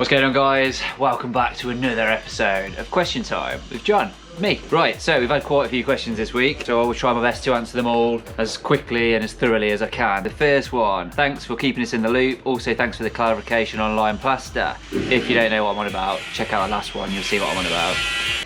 What's going on, guys? Welcome back to another episode of Question Time with John. Me. Right, so we've had quite a few questions this week, so I will try my best to answer them all as quickly and as thoroughly as I can. The first one, thanks for keeping us in the loop. Also, thanks for the clarification on lime plaster. If you don't know what I'm on about, check out the last one, you'll see what I'm on about.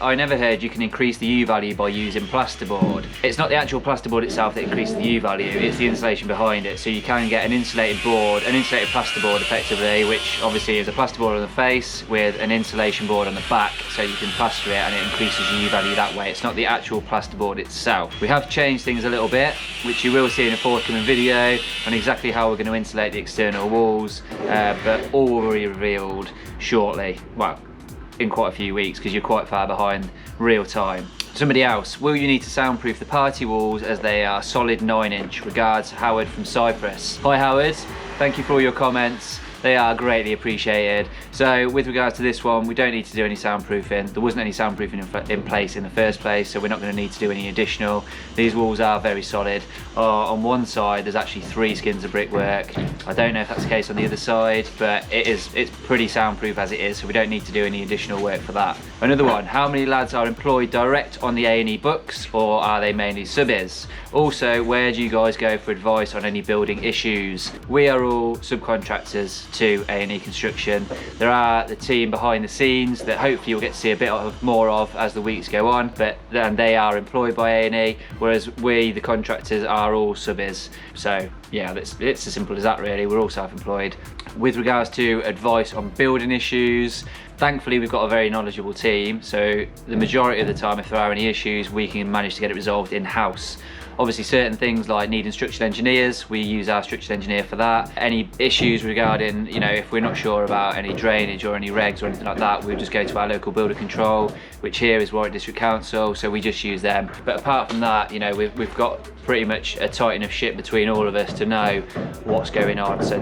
I never heard you can increase the U value by using plasterboard. It's not the actual plasterboard itself that increases the U value, it's the insulation behind it. So you can get an insulated board, an insulated plasterboard effectively, which obviously is a plasterboard on the face with an insulation board on the back, so you can plaster it and it increases the U value that way. It's not the actual plasterboard itself. We have changed things a little bit, which you will see in a forthcoming video on exactly how we're going to insulate the external walls, but all will be revealed shortly. Well, in quite a few weeks, because you're quite far behind real time. Somebody else, will you need to soundproof the party walls as they are solid 9-inch? Regards, Howard from Cyprus. Hi Howard, thank you for all your comments. They are greatly appreciated. So with regards to this one, we don't need to do any soundproofing. There wasn't any soundproofing in place in the first place, so we're not going to need to do any additional. These walls are very solid. On one side, there's actually 3 skins of brickwork. I don't know if that's the case on the other side, but it's pretty soundproof as it is, so we don't need to do any additional work for that. Another one, how many lads are employed direct on the A&E books, or are they mainly subbies? Also, where do you guys go for advice on any building issues? We are all subcontractors to A&E Construction. There are the team behind the scenes that hopefully you'll get to see a bit more of as the weeks go on, but then they are employed by A&E, whereas we, the contractors, are all subbies. So yeah, it's as simple as that really. We're all self-employed. With regards to advice on building issues, thankfully we've got a very knowledgeable team, so the majority of the time if there are any issues we can manage to get it resolved in-house. Obviously certain things like needing structural engineers, we use our structural engineer for that. Any issues regarding, you know, if we're not sure about any drainage or any regs or anything like that, we'll just go to our local builder control, which here is Warwick District Council, so we just use them. But apart from that, you know, we've got pretty much a tight enough ship between all of us to know what's going on. So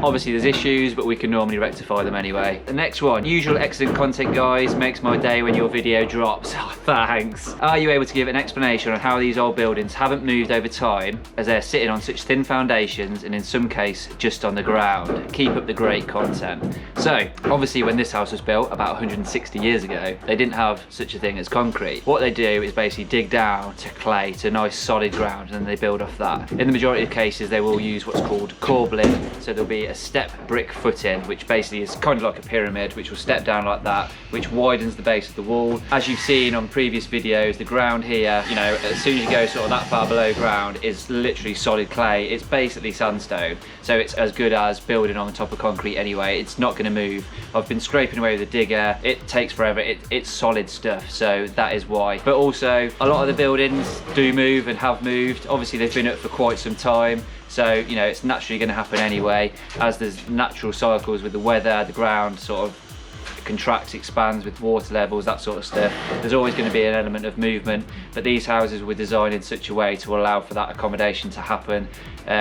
obviously there's issues, but we can normally rectify them anyway. The next one, usual excellent content guys, makes my day when your video drops. Oh, thanks. Are you able to give an explanation on how these old buildings haven't moved over time, as they're sitting on such thin foundations and in some case just on the ground? Keep up the great content. So obviously when this house was built about 160 years ago, they didn't have such a thing as concrete. What they do is basically dig down to clay, to nice solid ground, and then they build off that. In the majority of cases they will use what's called corbelling, so there'll be a step brick footing, which basically is kind of like a pyramid, which will step down like that, which widens the base of the wall. As you've seen on previous videos, the ground here, you know, as soon as you go sort of that far below ground, is literally solid clay. It's basically sandstone, so it's as good as building on top of concrete anyway. It's not going to move. I've been scraping away with a digger, it takes forever. It's solid stuff, so that is why. But also a lot of the buildings do move and have moved. Obviously they've been up for quite some time, so you know it's naturally going to happen anyway, as there's natural cycles with the weather. The ground sort of contracts, expands with water levels, that sort of stuff. There's always going to be an element of movement, but these houses were designed in such a way to allow for that accommodation to happen,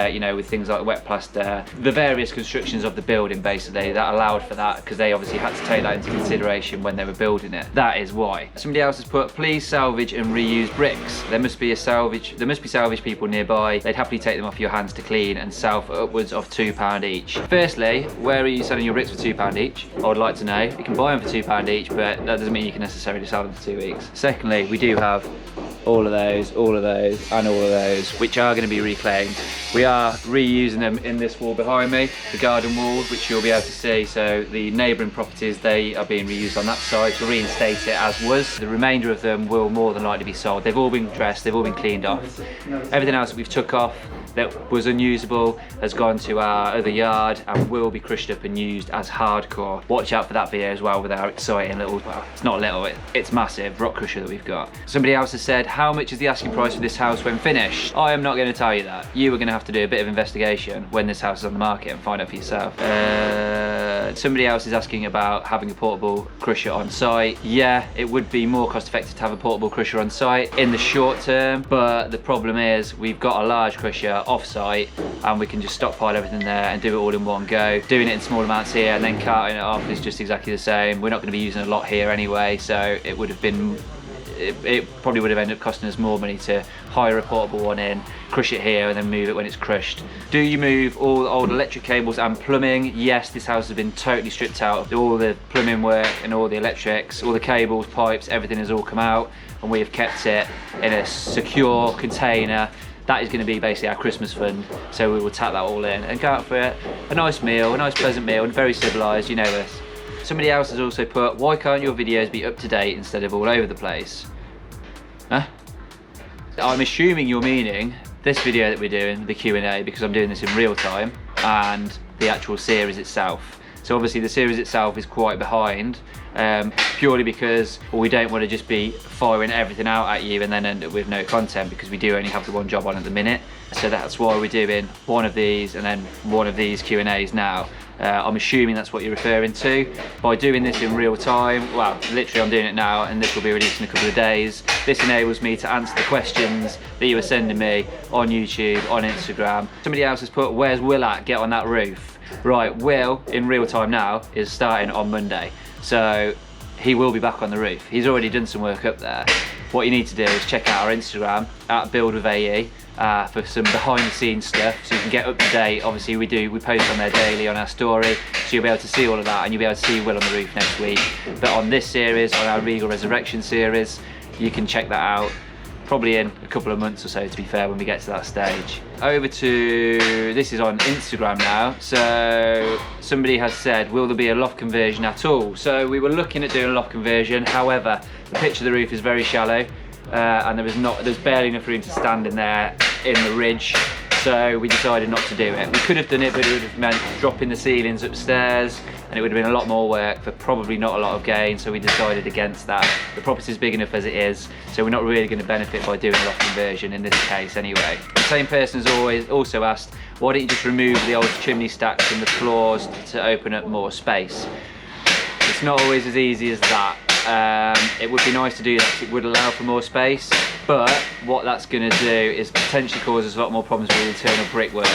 you know, with things like wet plaster, the various constructions of the building basically that allowed for that, because they obviously had to take that into consideration when they were building it. That is why. Somebody else has put, please salvage and reuse bricks. There must be salvage people nearby. They'd happily take them off your hands to clean and sell for upwards of £2 each. Firstly, where are you selling your bricks for £2 each? I would like to know. You can buy them for £2 each, but that doesn't mean you can necessarily sell them for 2 weeks. Secondly, we do have all of those, and all of those, which are going to be reclaimed. We are reusing them in this wall behind me, the garden wall, which you'll be able to see. So the neighbouring properties, they are being reused on that side to reinstate it as was. The remainder of them will more than likely be sold. They've all been dressed, they've all been cleaned off. Everything else that we've took off that was unusable has gone to our other yard and will be crushed up and used as hardcore. Watch out for that video as well with our exciting little, well, it's not little, it's massive rock crusher that we've got. Somebody else has said, how much is the asking price for this house when finished? I am not going to tell you that. You are going to have to do a bit of investigation when this house is on the market and find out for yourself. Somebody else is asking about having a portable crusher on site. Yeah, it would be more cost effective to have a portable crusher on site in the short term, but the problem is we've got a large crusher off site and we can just stockpile everything there and do it all in one go. Doing it in small amounts here and then carting it off is just exactly the same. We're not going to be using a lot here anyway, so it would have been it probably would have ended up costing us more money to hire a portable one in, crush it here and then move it when it's crushed. Do you move all the old electric cables and plumbing? Yes, this house has been totally stripped out. All the plumbing work and all the electrics, all the cables, pipes, everything has all come out, and we have kept it in a secure container. That is going to be basically our Christmas fund, so we will tap that all in and go out for a nice meal, a nice pleasant meal, and very civilised, you know this. Somebody else has also put, why can't your videos be up to date instead of all over the place? Huh? I'm assuming you're meaning this video that we're doing, the Q&A, because I'm doing this in real time, and the actual series itself. So obviously the series itself is quite behind, purely because we don't want to just be firing everything out at you and then end up with no content, because we do only have the one job on at the minute. So that's why we're doing one of these and then one of these Q&As now. I'm assuming that's what you're referring to. By doing this in real time, well, literally I'm doing it now, and this will be released in a couple of days. This enables me to answer the questions that you were sending me on YouTube, on Instagram. Somebody else has put, where's Will at? Get on that roof. Right, Will, in real time now, is starting on Monday. So he will be back on the roof. He's already done some work up there. What you need to do is check out our Instagram, at buildwithae, for some behind the scenes stuff, so you can get up to date. Obviously we post on there daily on our story, so you'll be able to see all of that, and you'll be able to see Will on the roof next week. But on this series, on our Regal Resurrection series, you can check that out probably in a couple of months or so, to be fair, when we get to that stage. Over to, this is on Instagram now. So somebody has said, will there be a loft conversion at all? So we were looking at doing a loft conversion, however, the pitch of the roof is very shallow, and there's barely enough room to stand in there in the ridge. So we decided not to do it. We could have done it, but it would have meant dropping the ceilings upstairs, and it would have been a lot more work for probably not a lot of gain, so we decided against that. The property is big enough as it is, so we're not really going to benefit by doing a loft conversion in this case anyway. The same person has also asked, why don't you just remove the old chimney stacks and the floors to open up more space? It's not always as easy as that. It would be nice to do that because it would allow for more space, but what that's going to do is potentially cause us a lot more problems with internal brickwork,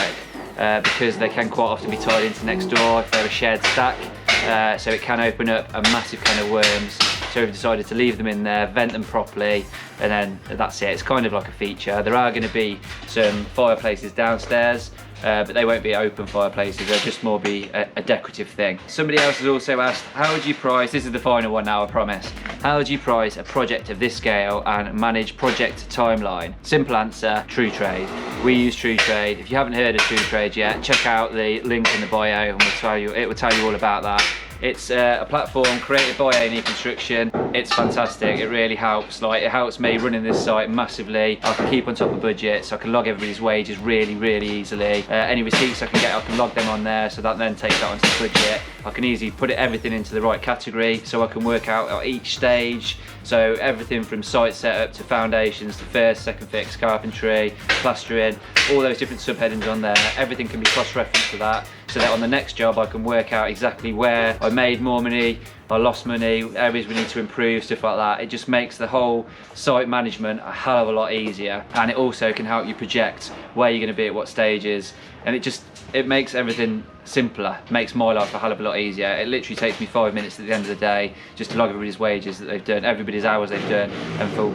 because they can quite often be tied into next door if they're a shared stack, so it can open up a massive can of worms. So we've decided to leave them in there, vent them properly, and then that's it. It's kind of like a feature. There are going to be some fireplaces downstairs, but they won't be open fireplaces, they'll just more be a decorative thing. Somebody else has also asked, how would you price, this is the final one now I promise, how would you price a project of this scale and manage project timeline? Simple answer, True Trade. We use True Trade. If you haven't heard of True Trade yet, check out the link in the bio and it will tell you all about that. It's a platform created by A&E Construction. It's fantastic, it really helps. Like, it helps me running this site massively. I can keep on top of budgets, I can log everybody's wages really easily. Any receipts I can get, I can log them on there, so that then takes that onto the budget. I can easily put everything into the right category, so I can work out at each stage. So everything from site setup to foundations to first, second fix, carpentry, plastering, all those different subheadings on there. Everything can be cross-referenced to that, so that on the next job I can work out exactly where I made more money, I lost money, areas we need to improve, stuff like that. It just makes the whole site management a hell of a lot easier, and it also can help you project where you're going to be at what stages, and it makes everything simpler, makes my life a hell of a lot easier. It literally takes me 5 minutes at the end of the day just to log everybody's wages that they've done, everybody's hours they've done, and for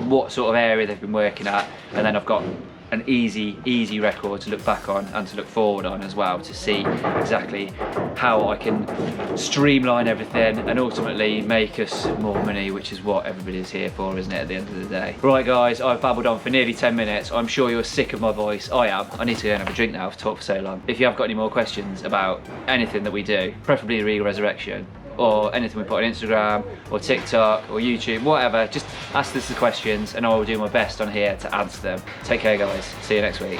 what sort of area they've been working at, and then I've got an easy record to look back on and to look forward on as well, to see exactly how I can streamline everything and ultimately make us more money, which is what everybody's here for, isn't it, at the end of the day. Right guys, I've babbled on for nearly 10 minutes. I'm sure you're sick of my voice. I am. I need to go and have a drink now, I've talked for so long. If you have got any more questions about anything that we do, preferably the Regal Resurrection, or anything we put on Instagram or TikTok or YouTube, whatever, just ask us the questions and I will do my best on here to answer them. Take care guys, see you next week.